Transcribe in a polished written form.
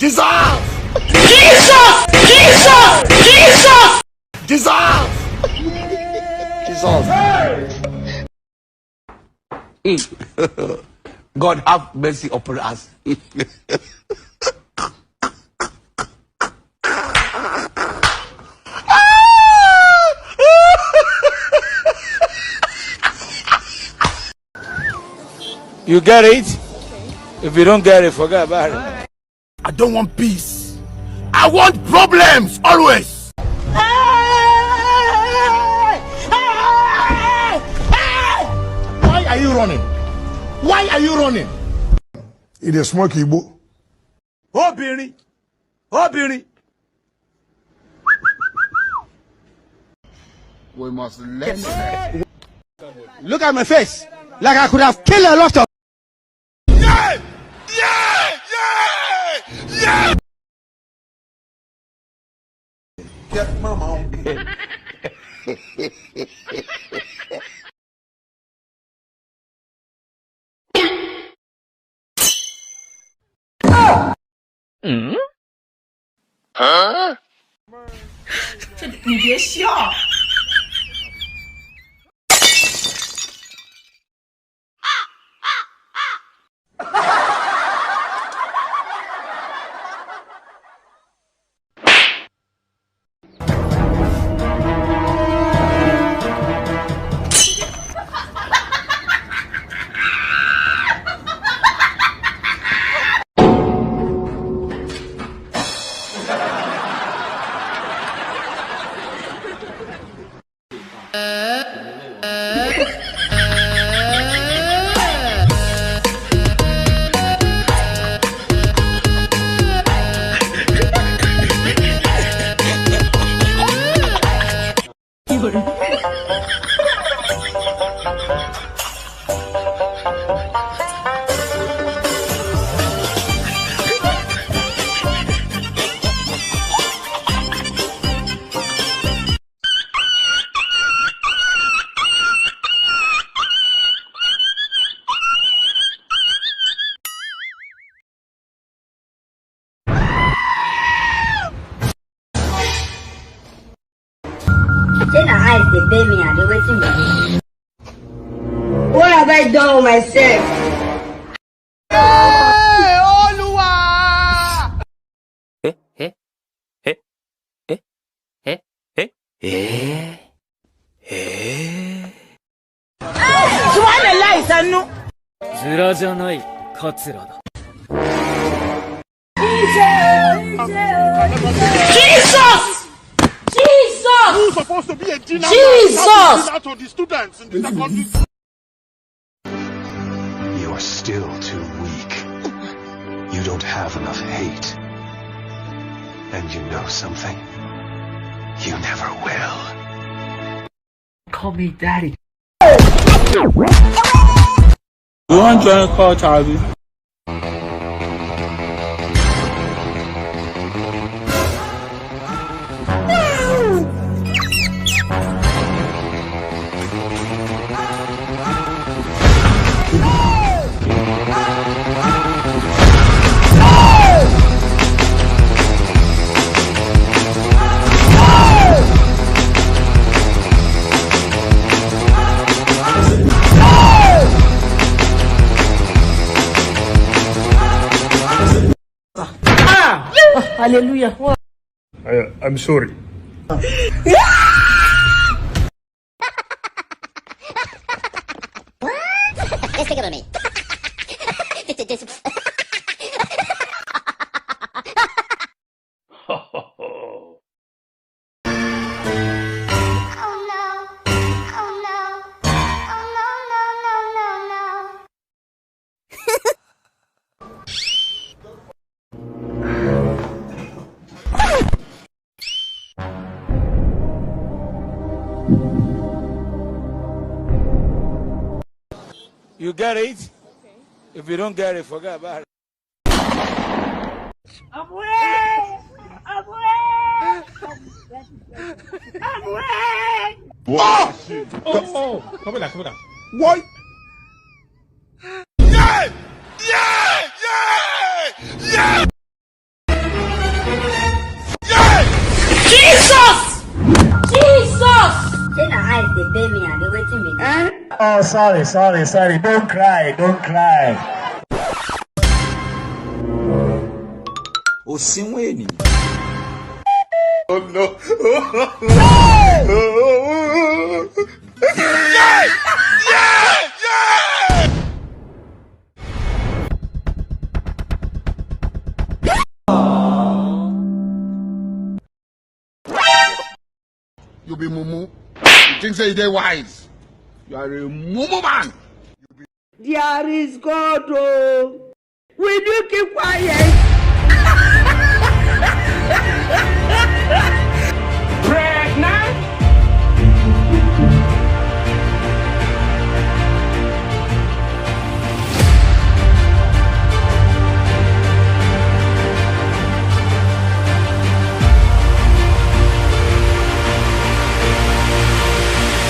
Dissolve! Jesus! Jesus! Jesus! Dissolve! Dissolve. God have mercy upon us. You get it? If you don't get it, forget about it. I don't want peace. I want problems always. Why are you running? Why are you running? It is smoky book. Oh, Billy. Oh, Billy. We must let Look at my face. Like I could have killed a lot of. Yeah! Yeah! Yeah! Yeah! get mama. Huh? 你别笑。真的爱是背面啊，你会怎么样 ？What have I done myself? Jesus! Jesus! Who's supposed to be a dinner? Jesus! Out to the students in the secondary. You are still too weak. You don't have enough hate. And you know something? You never will. Call me daddy. You want to join call Charlie? Hallelujah. I'm sorry. Let's take it on me. You get it? If you don't get it, forget about it. I'm away! I'm away! I'm away! What? Come on, come on. What? Yeah! Yeah! Yeah! Yeah! Oh, sorry. Don't cry. Oh no. You be mumu. You think say they wise. You are a mumu man. There is God, oh. Will you keep quiet?